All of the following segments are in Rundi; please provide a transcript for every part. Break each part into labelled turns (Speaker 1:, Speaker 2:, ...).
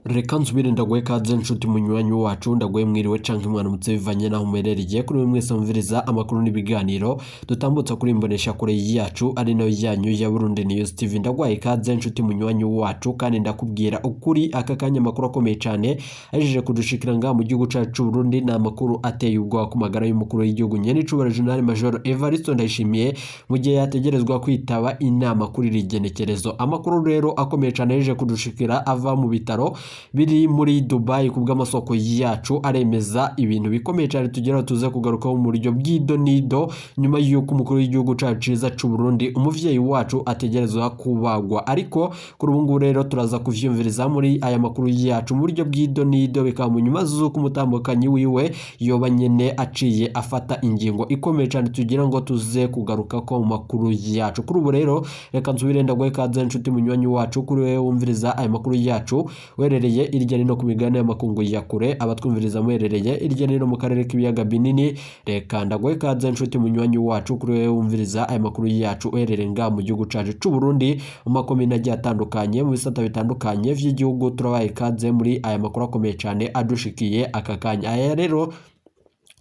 Speaker 1: Reka nsubire ndaguhe kaze nshuti munywanyi wacu ndaguhe mwiriwe canke mwaramutse bivanye naho muherereye kuri mwe mwese mumviriza amakuru n'ibiganiro dutambutsa kuri imbonesha kure yacu ari nayo yanyu ya Burundi News TV. Ndaguhaye kaze nshuti munywanyi wacu kandi ndakubwira ukuri aka kanya makuru akomeye cyane ajeje kudushikira nga mu gihugu cacu Burundi na makuru ateye ubwoba ku magara y'umukuru w'igihugu nyene cubara General Major Evariste Ndayishimiye mu gihe yategerezwa kwitaba inama kuri rigenekerezo. Amakuru rero akomeye cyane ajeje kudushikira ava mu bitaro biri muri Dubai kubw'amasoko yacu aremeza ibintu bikomeye cyane tugera tuze kugaruka mu buryo bw'idonido nyuma y'uko umukuru w'igihugu cacu ciza c'u Burundi umuvyeyi wacu ategerezwa kubagwa. Ariko kuri ubu ngubu rero turaza kuvyumviriza muri aya makuru yacu mu buryo bw'idonido bikaba mu nyuma z'uko umutambukanyi wiwe yoba nyene aciye afata ingingo ikomeye cyane tugira ngo tuze kugaruka ko mu makuru yacu. Kuri ubu rero reka nsubire ndaguhe kaze nshuti munywanyi wacu kuri wewe wumviriza aya makuru yacu werereye irya nino ku migabane y'amakungu ya kure abatwumviriza muherereye irya nino mu karere k'ibiyaga binini. Reka ndaguhe kaze nshuti munywanyi wacu kuri wewe wumviriza aya makuru yacu uherereye nga mu gihugu cacu c'u Burundi mu makomine agiye atandukanye mu bisata bitandukanye vy'igihugu. Turabaye kaze muri aya makuru akomeye cyane adushikiye aka kanya. Aya rero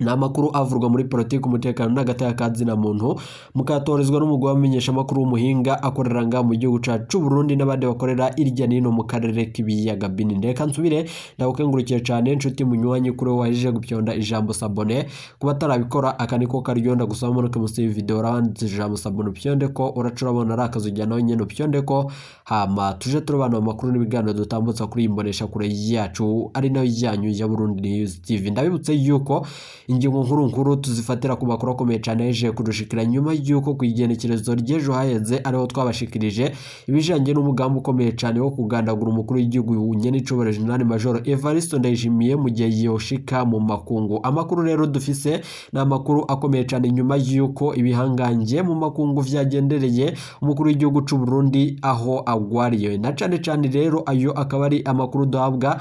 Speaker 1: na makuru avurwa muri politiki umutekano n'agataya kazi na muntu mukatorezwa n'umugwa wamenyesha makuru w'umuhinga akorera nga mu gihugu cacu c'u Burundi n'abandi bakorera irya nino mu karere k'ibiyaga binini. Reka nsubire ndagukengurukiye cyane nshuti munywanyi kuri wajije gupyonda ijambo sabone kuba tarabikora akaniko karyonda gusaba munuke musi video randitse ijambo sabone pyonde ko uracurabona arakazujya nawe nyene pyonde ko hama tuje turabana mu makuru n'ibiganiro dutambutsa kuri imbonesha kure yacu ari nayo yanyu ya Burundi News TV. Ndabibutse yuko ingingo nkuru tuzifatira ku makuru akomeye cyane yeje kudushikira nyuma y'uko kwigenekerezo ry'ejo haheze ariho twabashikirije ibijanye n'umugambi ukomeye cyane wo kugandagura umukuru w'igihugu nyene cubara General Major Evariste Ndayishimiye mu gihe yoshika mu makungu. Amakuru rero dufise na makuru akomeye cyane nyuma y'uko ibihangange mu makungu vyagendereye umukuru w'igihugu c'u Burundi aho agwariye na cyane rero ayo akaba ari amakuru duhabwa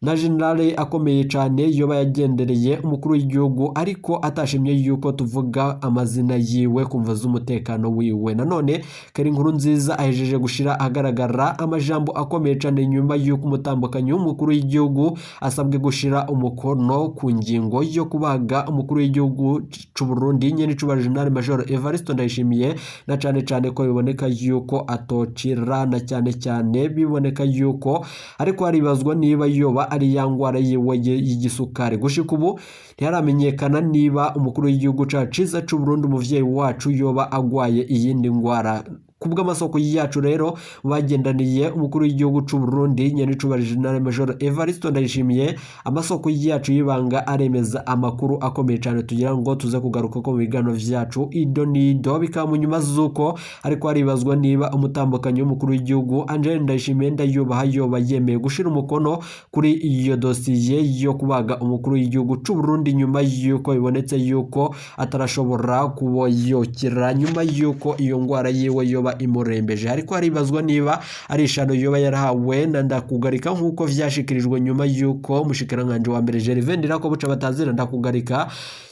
Speaker 1: na generale akomeye cyane yoba yagendereye umukuru w'igihugu ariko atashimye yuko tuvuga amazina yiwe kumva z'umutekano wiwe. Nanone kari nkuru nziza ahejeje gushira agaragara amajambo akomeye cyane nyuma y'uko umutambukanyi w'umukuru w'igihugu asabwe gushira umukono ku ngingo yo kubaga umukuru w'igihugu c'u Burundi nyene cubara General Major Evariste Ndayishimiye na cyane ko biboneka yuko atocira na cyane biboneka yuko ariko haribazwa niba yoba ari yangwara yiwe y'igisukari. Gushika ubu ntiharamenyekana niba umukuru w'igihugu cacu ciza c'u Burundi umuvyeyi wacu yoba agwaye iyindi ngwara. Kubw'amasoko yacu rero bagendaniye umukuru w'igihugu c'u Burundi nyene cubara General Major Evariste Ndayishimiye amasoko yacu yibanga aremeza amakuru akomeye cyane tugira ngo tuze kugaruka ko mu bigano vyacu idonido bikaba mu nyuma z'uko ariko haribazwa niba umutambukanyi w'umukuru w'igihugu Angel Ndayishimiye ndayubaha yoba yemeye gushira umukono kuri iyo dosiye yo kubaga umukuru w'igihugu c'u Burundi nyuma y'uko bibonetse yuko atarashobora kuboyokera nyuma y'uko iyo ngwara yiwe yoba imurembeje. Ariko haribazwa niba ari ishano yoba yarahawe na ndakugarika nkuko vyashikirijwe nyuma y'uko mushikiranganje wa mbere Gervais Ndirakobuca batazira ndakugarika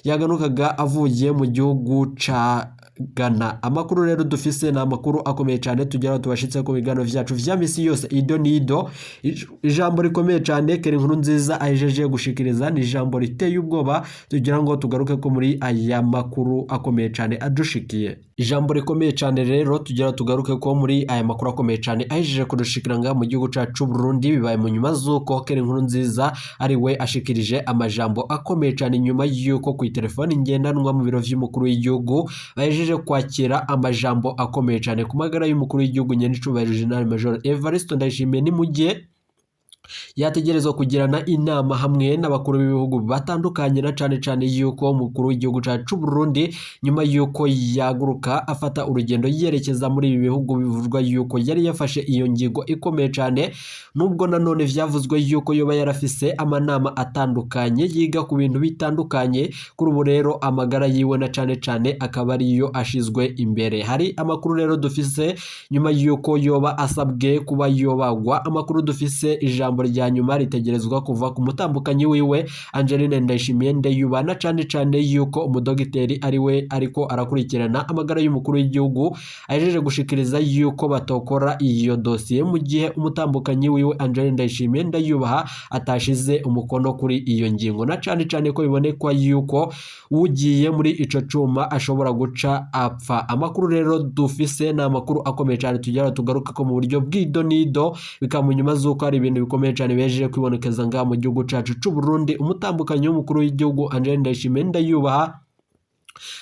Speaker 1: yaganukaga avuye mu gihugu ca Ghana. Amakuru rero dufise na amakuru akomeye cyane tugera tubashitse ku bigano vyacu vya misi yose idonido. Ijambo rikomeye cyane keri nkuru nziza ahejeje gushikiriza ni ijambo riteye ubwoba tugira ngo tugaruke ko muri aya makuru akomeye cyane adushikiye. Ijambo rikomeye cyane rero tugera tugaruke ko muri aya makuru akomeye cyane ahejeje kudushikira nga mu gihugu cacu Burundi bibaye mu nyuma z'uko keri nkuru nziza ari we ashikirije amajambo akomeye cyane nyuma y'uko ku telefone ngendanwa mu biro vy'umukuru w'igihugu bahejeje kwakira amajambo akomeye cyane ku magara y'umukuru w'igihugu nyene cubahiro General Major Evariste Ndayishimiye ni mu gihe yategerezwa kugirana inama hamwe n'abakuru b'ibihugu batandukanye na cyane yuko umukuru w'igihugu cacu Burundi nyuma yuko yaguruka afata urugendo yerekeza muri ibi bihugu bivurwa yuko yari yafashe iyo ngingo ikomeye cyane nubwo nanone vyavuzwe yuko yoba yarafise amanama atandukanye yiga ku bintu bitandukanye. Kuri ubu rero amagara yiwe na cyane akaba ariyo ashizwe imbere. Hari amakuru rero dufise nyuma yuko yoba asabwe kuba yobagwa. Amakuru dufise ijambo ijambo rya nyuma ritegerezwa kuva ku mutambukanyi wiwe Angeline Ndayishimiye Ndayubana cane yuko umudogiteri ari we ariko arakurikirana amagara y'umukuru w'igihugu ajeje gushikiriza yuko batokora iyo dosiye mu gihe umutambukanyi wiwe Angeline Ndayishimiye Ndayubaha atashize umukono kuri iyo ngingo na cane ko bibonekwa yuko ugiye muri ico cuma ashobora guca apfa. Amakuru rero dufise na amakuru akomeye cyane tujyara tugaruka ko mu buryo bw'idonido bikamunyuma zuko ari ibintu bikomeye cyane bejeje kwibonekeza nga mu gihugu cacu c'u Burundi. Umutambukanyi w'umukuru w'igihugu Angeline Ndayishimiye Ndayubaha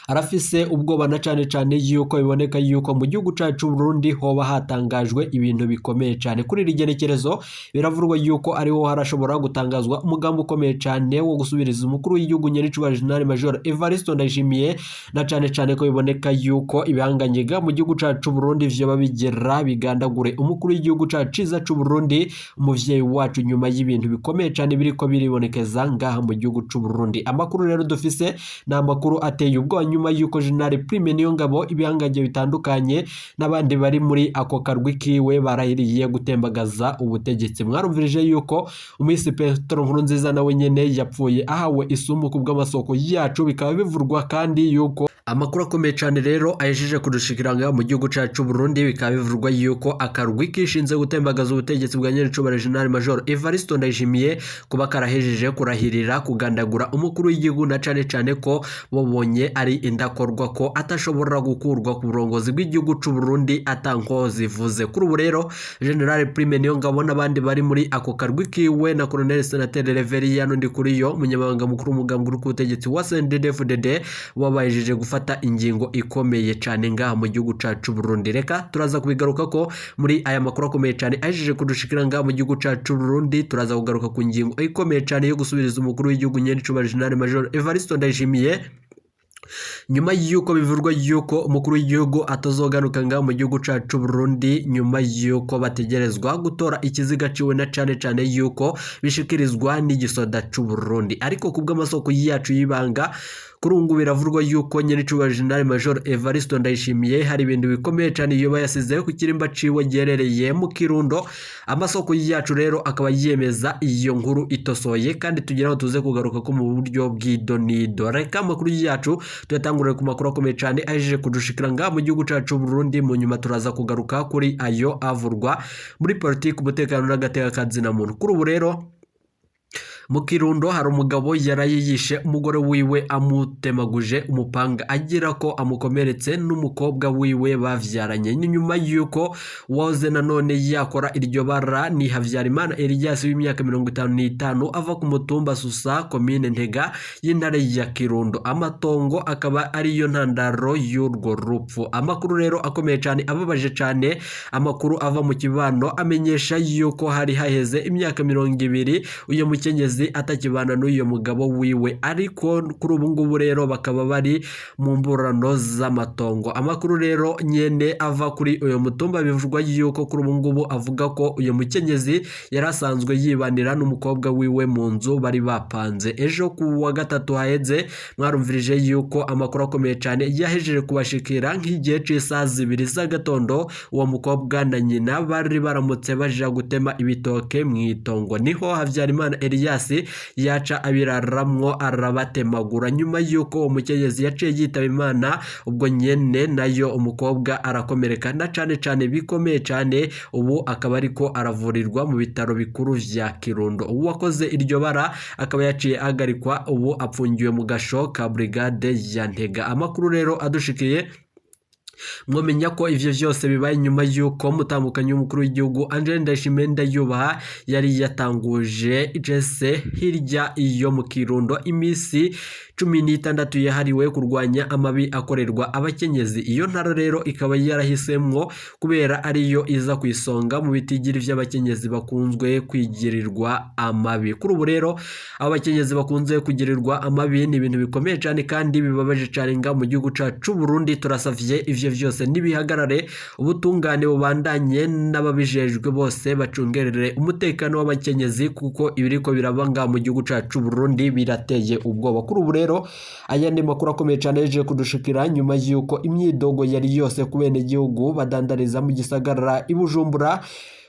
Speaker 1: arafise ubwoba na cane yuko biboneka yuko mu gihugu cacu Burundi hoba hatangajwe ibintu bikomeye cyane kuri rigenekerezo. Biravurwa yuko ariho harashobora gutangazwa umugambo ukomeye cyane wo gusubiriza umukuru w'igihugu Nyiricubahiro General Major Evariste Ndayishimiye na cane ko biboneka yuko ibihanganyiga mu gihugu cacu Burundi vyo bigera bigandagure umukuru w'igihugu cacu ciza c'u Burundi umuvyeyi wacu nyuma y'ibintu bikomeye cyane biriko biribonekeza ngaha mu gihugu c'u Burundi. Amakuru rero dufise na amakuru ateye ubwo nyuma yuko General Prime Niyongabo ibihangaje bitandukanye n'abandi bari muri ako karwi kiwe barahiriye gutembagaza ubutegetsi. Mwarumvirije yuko umisi Petro Nkurunziza nawe nyene yapfuye ahawe isumu ku bw'amasoko yacu, bikaba bivurwa kandi yuko amakuru akomeye cyane rero ayejeje kudushikiranga mu gihugu cacu Burundi. Bikaba bivurwa yuko akarwi kishinze gutembagaza ubutegetsi bwa Nyiricubahiro General Major Evariste Ndayishimiye kuba karahejeje kurahirira kugandagura umukuru w'igihugu na cane ko bobonye ari indakorwa ko atashobora gukurwa ku burongozi bw'igihugu c'u Burundi atanko zivuze. Kuri ubu rero General Prime Niyongabo n'abandi bari muri ako karwi kiwe na Colonel Senateri Reveriyano Ndikuriyo umunyamabanga mukuru w'umugambi w'ubutegetsi wa CNDD-FDD wabayejeje gufata ingingo ikomeye cyane ngaha mu gihugu cacu Burundi. Reka turaza kubigaruka ko muri aya makuru akomeye cyane ajeje kudushikira ngaha mu gihugu cacu Burundi. Turaza kugaruka ku ngingo ikomeye cyane yo gusubiriza umukuru w'igihugu Nyiricubahiro General Major Evariste Ndayishimiye nyuma yuko bivurwa yuko umukuru w'igihugu atazogaruka ngaha mu gihugu cacu Burundi, nyuma yuko bategerezwa gutora ikiziga ciwe na cane yuko bishikirizwa n'igisoda c'u Burundi. Ariko kubw'amasoko yacu y'ibanga kurungu biravurwa yuko Nyiricubahiro General Major Evariste Ndayishimiye hari ibintu bikomeye cyane iyo bayasize ku kirimba ciwe gerereye mu Kirundo. Amasoko yacu rero akaba yemeza iyo nkuru itosoye kandi tugeraho tuze kugaruka ko mu buryo bw'idonido. Reka amakuru yacu tuyatangurire ku makuru akomeye cyane ajeje kudushikira ngaha mu gihugu cacu Burundi. Mu nyuma turaza kugaruka kuri ayo avurwa muri politiki, umutekano n'agateka kazina muntu. Kuri ubu rero mu Kirundo hari umugabo yarayishe umugore wiwe amutemaguje umupanga agira ko amukomeretse n'umukobwa wiwe bavyaranye. Nyuma yuko waze nanone yakora iryo bara ni Havyarimana Elias w'imyaka 55 ava ku mutumba Susa komine Ntega y'intare ya Kirundo. Amatongo akaba ari yo ntandaro y'urwo rupfu. Amakuru rero akomeye cyane ababaje cyane, amakuru ava mu kibano amenyesha yuko hari haheze imyaka 20 uyo mukenyezi atakibana n'uyo mugabo wiwe, ariko kuri ubu ngubu rero bakaba bari mu mburano z'amatongo. Amakuru rero nyene ava kuri uyo mutumba bivugwa yuko kuri ubu ngubu avuga ko uyo mukenyezi yarasanzwe yibanira n'umukobwa wiwe mu nzu bari bapanze. Ejo ku wa gatatu haheze mwarumvirije yuko amakuru akomeye cyane yahejeje kubashikira nk'igihe c'isaha 2 z'agatondo uwo mukobwa na nyina bari baramutse baja gutema ibitoke mu itongo, niho Havyarimana Elias yaca abiraramwo arabatemagura. Nyuma yuko uwo mukenyezi yaciye yitaba Imana, ubwo nyene nayo umukobwa arakomereka na cane bikomeye cyane. Ubu akaba ariko aravurirwa mu bitaro bikuru vya Kirundo. Uwakoze iryo bara akaba yaciye agarikwa, ubu apfungiwe mu gasho ka brigade ya Ntega. Amakuru rero adushikiye mwomenya ko ivyo vyose bibaye nyuma yuko mutambukanyi w'umukuru w'igihugu Angeline Ndayishimiye Ndayubaha yari yatanguje jese hirya iyo mu Kirundo imisi 16 yahariwe kurwanya amabi akorerwa abakenyezi. Iyo ntara rero ikaba yarahisemwo kubera ariyo iza kwisonga mu bitigiri vy'abakenyezi bakunzwe kwigirirwa amabi. Kuri ubu rero abakenyezi bakunze kugirirwa amabi ni ibintu bikomeye cyane kandi bibabaje cyane nga mu gihugu cacu Burundi. Turasavye ivyo vyose nibihagarare, ubutungane bubandanye n'ababijejwe bose bacungerere umutekano w'abakenyezi, kuko ibiriko birabanga mu gihugu cacu Burundi birateye ubwoba. Kuri ubu rero ayandi makuru akomeye cyane yeje kudushikira nyuma yuko imyidogo yari yose ku bene gihugu badandariza mu gisagara i Bujumbura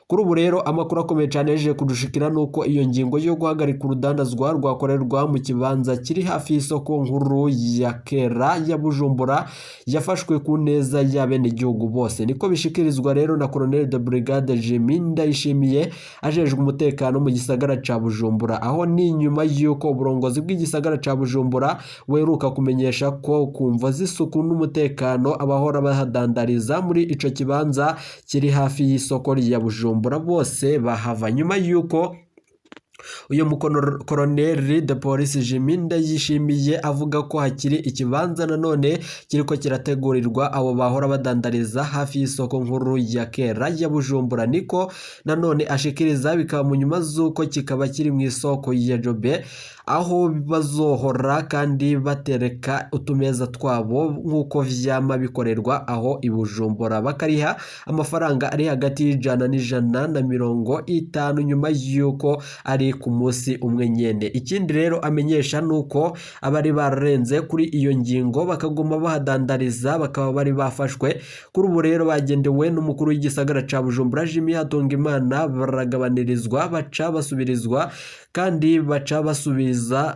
Speaker 1: Kuri ubu rero amakuru akomeye cyane yeje kudushikira nuko iyo ngingo yo guhagarika urudandazwa rwakorerwa mu kibanza kiri hafi y'isoko nkuru ya Kera ya Bujumbura yafashwe ku neza y'abene igihugu bose. Niko bishikirizwa rero na Colonel de Brigade Jimmy Ndayishimiye ajejwe umutekano mu gisagara ca Bujumbura, aho ni nyuma y'uko uburongozi bw'igisagara ca Bujumbura weruka kumenyesha ko kumva z'isuku n'umutekano abahora bahadandariza muri ico kibanza kiri hafi y'isoko ya Bujumbura bose bahava, nyuma y'uko uyu mukoloneli de polisi Jimmy Ndayishimiye avuga ko hakiri ikibanza nanone kiriko kirategurirwa abo bahora badandariza hafi y'isoko nkuru ya Kera ya Bujumbura. Niko nanone ashikiriza bikaba mu nyuma z'uko kikaba kiri mu isoko ya Jobe, aho bazohora kandi batereka utumeza twabo nk'uko vyama bikorerwa aho i Bujumbura, bakariha amafaranga ari hagati y'ijana n'ijana na 50 nyuma y'uko ari ku munsi umwe nyene. Ikindi rero amenyesha nuko abari bararenze kuri iyo ngingo bakaguma bahadandariza bakaba bari bafashwe. Kuri ubu rero bagendewe n'umukuru w'igisagara ca Bujumbura Jimmy Hatungimana, baragabanirizwa baca basubirizwa kandi baca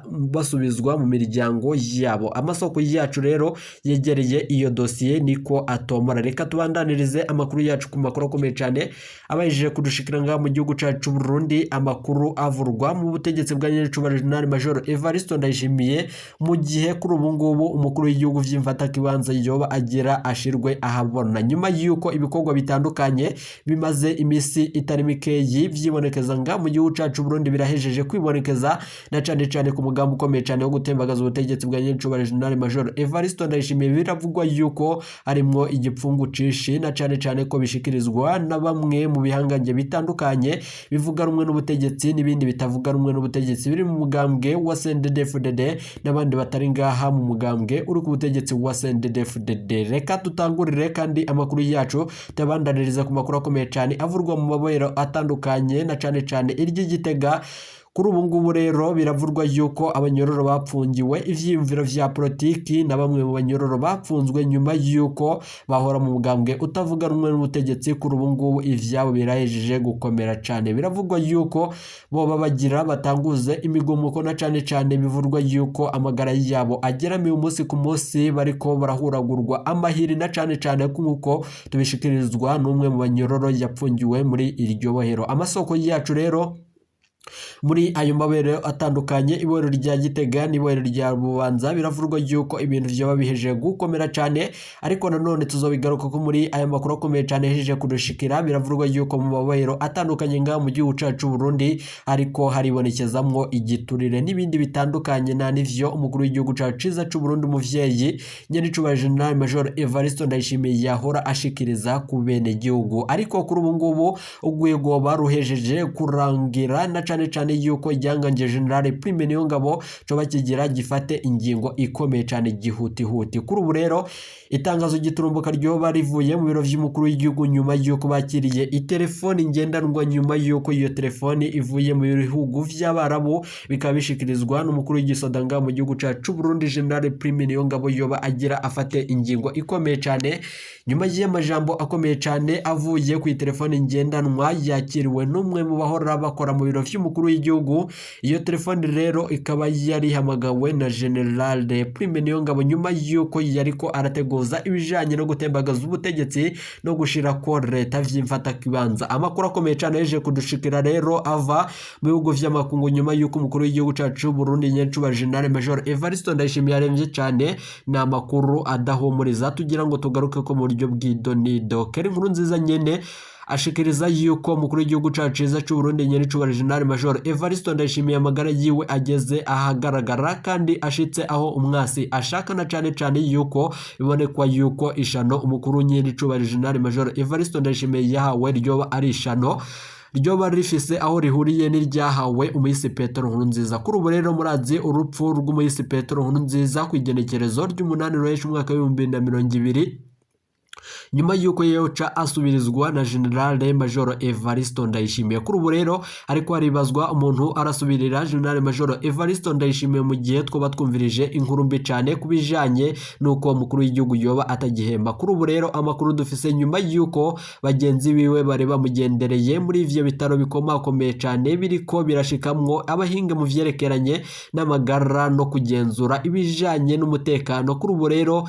Speaker 1: basubizwa mu miryango yabo. Amasoko yacu rero yegereye iyo dosiye niko atomora. Reka tubandanirize amakuru yacu ku makuru akomeye cyane abayije kudushikira ngaha mu gihugu cacu Burundi. Amakuru avurwa mu butegetsi bwa Nyenicubahiro General Major Evariste Ndayishimiye, mu gihe kuri ubu ngubu umukuru w'igihugu vy'imfata kibanza yoba agira ashirwe ahabona, nyuma y'uko ibikorwa bitandukanye bimaze imisi itari mikeyi vyibonekeza nga mu gihugu cacu Burundi birahejeje kwibonekeza, na cane cane ku mugambi ukomeye cyane wo gutembagaza ubutegetsi bwa Nyenicubahiro General Major Evariste Ndayishimiye. Biravugwa yuko harimwo igipfungu cishi, na cane cane ko bishikirizwa na bamwe mu bihangange bitandukanye bivuga rumwe n'ubutegetsi n'ibindi bitavuga rumwe n'ubutegetsi biri mu mugambwe wa CNDD-FDD n'abandi batari ngaha mu mugambwe uri ku butegetsi wa CNDD-FDD. Reka tutangurire kandi amakuru yacu tabandaniriza ku makuru akomeye cyane avurwa mu mabohero atandukanye, na cane cane iry'Igitega. Kuri ubu ngubu rero biravurwa yuko abanyororo bapfungiwe ivyiyumviro vya politiki na bamwe mu banyororo bapfunzwe nyuma yuko bahora mu mugambwe utavuga rumwe n'ubutegetsi. Kuri ubu ngubu ivyabo birahejeje gukomera cyane. Biravugwa yuko boba bagira batanguze imigomuko, na cane cane bivurwa yuko amagara yabo ageramiye umunsi ku munsi bariko barahuragurwa amahiri, na cane cane kuko tubishikirizwa n'umwe mu banyororo yapfungiwe muri iryo bohero. Amasoko yacu rero muri ayo mabere atandukanye, ibohero rya Gitega n'ibohero rya Bubanza biravurwa yuko ibintu vyoba biheje gukomera cyane, ariko nanone tuzobigaruka ko muri aya makuru akomeye cyane hejeje kudushikira. Biravurwa yuko mu mabohero atandukanye ngaha mu gihugu cacu Burundi ariko haribonekezamwo igiturire n'ibindi bitandukanye, na nivyo umukuru w'igihugu cacu ciza c'u Burundi umuvyeyi Nyenicubahiro General Major Evariste Ndayishimiye yahora ashikiriza ku bene gihugu. Ariko kuri ubu ngubu ugwego baruhejeje kurangira, na cane cane yuko iryanganje General Prime Niyongabo coba kigira gifate ingingo ikomeye cyane gihutihuti. Kuri ubu rero itangazo giturumbuka ryoba rivuye mu biro vy'umukuru w'igihugu nyuma yuko bakiriye itelefoni ngendanwa, nyuma yuko iyo telefoni ivuye mu bihugu vy'Abarabu, bikaba bishikirizwa n'umukuru w'igisodanga mu gihugu cacu Burundi General Prime Niyongabo yoba agira afate ingingo ikomeye cyane nyuma y'amajambo akomeye cyane avuye ku telefoni ngendanwa yakiriwe n'umwe mu bahora bakora mu biro vy'umukuru w'igihugu. Iyo telefoni rero ikaba yari hamagawe na General Prime Niyongabo nyuma yuko yariko arateguza ibijanye no gutembagaza ubutegetsi no gushira ko leta vy'imfata kibanza. Amakuru akomeye cyane yeje kudushikira rero ava mu bihugu vy'amakungu nyuma yuko umukuru w'igihugu cacu Burundi Nyenicubahiro General Major Evariste Ndayishimiye yaremvye cyane na makuru adahumuriza, tugira ngo tugaruke ko mu buryo bw'idonido. Keri nkuru nziza nyene ashikiriza yuko umukuru w'igihugu cacu ciza c'u Burundi Nyenicubahiro General Major Evariste Ndayishimiye amagara yiwe ageze ahagaragara kandi ashitse aho umwasi ashaka, na cane cane yuko bibonekwa yuko ishano umukuru Nyenicubahiro General Major Evariste Ndayishimiye yahawe ryoba ari ishano ryoba rifise aho rihuriye n'iryahawe umuyisi Petero Nkurunziza. Kuri ubu rero murazi urupfu rw'umuyisi Petero Nkurunziza ku igenekerezo ry'umunani Ruheshi umwaka w'2020 nyuma yuko yoca asubirizwa na General Major Evaristo Ndayishimiye. Kuri ubu rero ariko haribazwa umuntu arasubirira General Major Evaristo Ndayishimiye mu gihe twoba twumvirije inkuru mbi cyane kubijanye nuko umukuru w'igihugu yoba atagihemba. Kuri ubu rero amakuru dufise nyuma yuko bagenzi biwe bari bamugendereye muri ivyo bitaro bikomakomeye cyane biriko birashikamwo abahinga mu vyerekeranye n'amagara no kugenzura ibijanye n'umutekano. Kuri ubu rero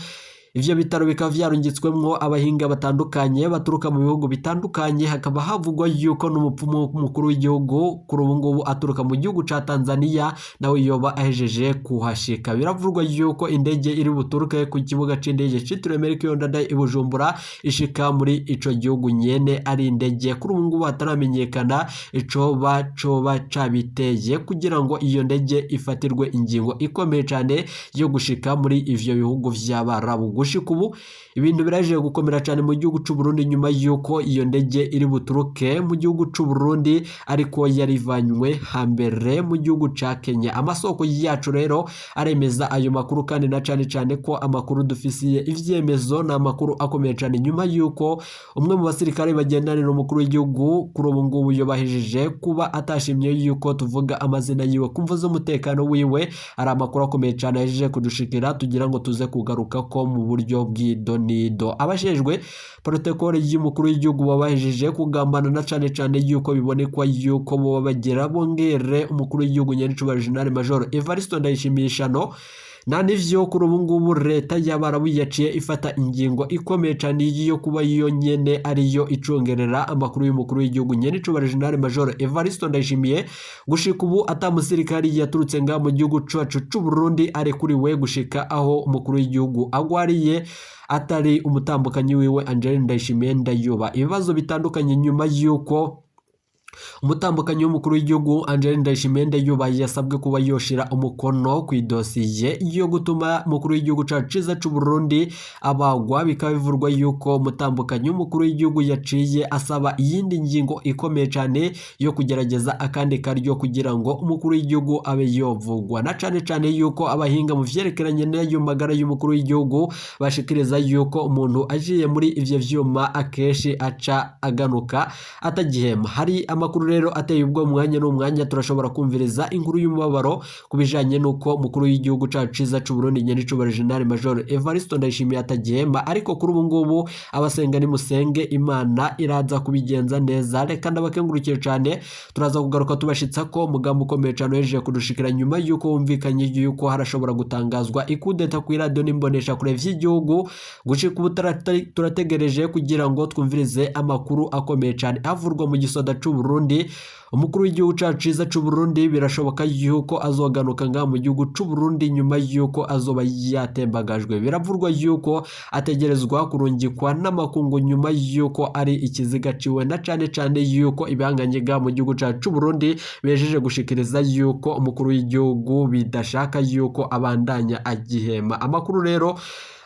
Speaker 1: ivyo bitaro bikaba vyarungitswemwo abahinga batandukanye baturuka mu bihugu bitandukanye, hakaba havugwa yuko n'umupfumu mukuru w'igihugu kuri ubu ngubu aturuka mu gihugu ca Tanzania nawe yoba ahejeje kuhashika. Biravurwa yuko indege iri buturuke ku kibuga c'indege citiriwe Melchior Ndadaye i Bujumbura ishika muri ico gihugu nyene ari indege kuri ubu ngubu hataramenyekana coba cabiteye kugira ngo iyo ndege ifatirwe ingingo ikomeye cane yo gushika muri ivyo bihugu vy'Abarabu. Gushika ubu ibintu biraje gukomera cyane mu gihugu c'u Burundi nyuma yuko iyo ndege iri buturuke mu gihugu c'u Burundi ariko yarivanywe hambere mu gihugu ca Kenya. Amasoko yacu rero aremeza ayo makuru kandi na cyane ko amakuru dufisiye ivyemezo na makuru akomeye cyane nyuma yuko umwe mu basirikare bagendanira umukuru w'igihugu kuri ubu ngubu yobahejije kuba atashimye yuko tuvuga amazina yiwe kumva z'umutekano wiwe. Ari amakuru akomeye cyane yaje kudushikira tugira ngo tuze kugaruka ko mu buryo bw'idonido. Abashejwe protokole y'umukuru w'igihugu babahejeje kugambana na cyane yuko bibonekwa yuko bo bagira bongere umukuru w'igihugu nyanicuba General Major Evaristo Ndayishimiye ishano. Na nivyo kuri ubu ngubu leta y'Abarabu yaciye ifata ingingo ikomeye cyane yo kuba iyo nyene ariyo icongerera amakuru y'umukuru w'igihugu nyanicuba General Major Evaristo Ndayishimiye. Gushika ubu atamusirikari yaturutse nga mu gihugu cacu c'u Burundi arekuriwe gushika aho umukuru w'igihugu agwariye atari umutambukanyi wiwe Angeline Ndayishimiye Ndayuba. Ibibazo bitandukanye nyuma yuko umutambukanyi w'umukuru w'igihugu Angeline Ndayishimiye Ndayuba yasabwe kuba yoshira umukono ku idosiye yo gutuma umukuru w'igihugu ciza c'u Burundi abagwa. Bikaba bivurwa yuko umutambukanyi w'umukuru w'igihugu yaciye asaba iyindi ngingo ikomeye cyane yo kugerageza akandi karyo kugira ngo umukuru w'igihugu abe yovugwa. Na cyane yuko abahinga mu vyerekeranye n'ayo magara y'umukuru w'igihugu bashikiriza yuko umuntu ajiye muri ivyo vyuma akeshi aca aganuka atagihema. Hari amakuru rero ateye ubwo mwanya n'umwanya turashobora kumviriza inkuru y'umubabaro kubijanye nuko umukuru w'igihugu cacu ciza c'u Burundi nyanicuba General Major Evaristo Ndayishimiye atagihemba. Ariko kuri ubu ngubu abasenga ni musenge Imana iraza kubigenza neza. Reka ndabakengurukiye cyane, turaza kugaruka tubashitsa ko umugambo ukomeye cyane wejeje kudushikira nyuma yuko wumvikanye yuko harashobora gutangazwa ikudeta ku radio n'imbonesha kure vy'igihugu. Gushika ubu turategereje kugira ngo twumvirize amakuru akomeye cyane avurwa mu gisoda c'u Burundi. Umukuru w'igihugu cacu ciza c'u Burundi birashoboka yuko azoganuka nga mu gihugu c'u Burundi nyuma yuko azoba yatembagajwe. Biravurwa yuko ategerezwa kurungikwa n'amakungu nyuma yuko ari ikiziga ciwe, na cyane yuko ibanganye ga mu gihugu cacu c'u Burundi bejeje gushikiriza yuko umukuru w'igihugu bidashaka yuko abandanya agihema. Amakuru rero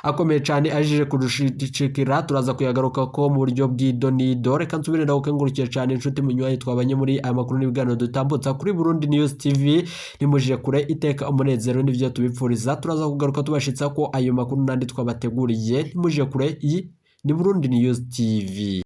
Speaker 1: akomeye cyane ajije kudushikira turaza kuyagaruka ko mu buryo bw'idonido. Reka nsubire ndagukengurukiye cyane inshuti munywayi twabanye muri aya makuru n'ibiganiro dutambutsa kuri Burundi News TV. Nimujije kure iteka umunezero n'ivyo tubipfuriza. Turaza kugaruka tubashitsa ko ayo makuru nandi twabateguriye. Nimujije kure iyi ni Burundi News TV.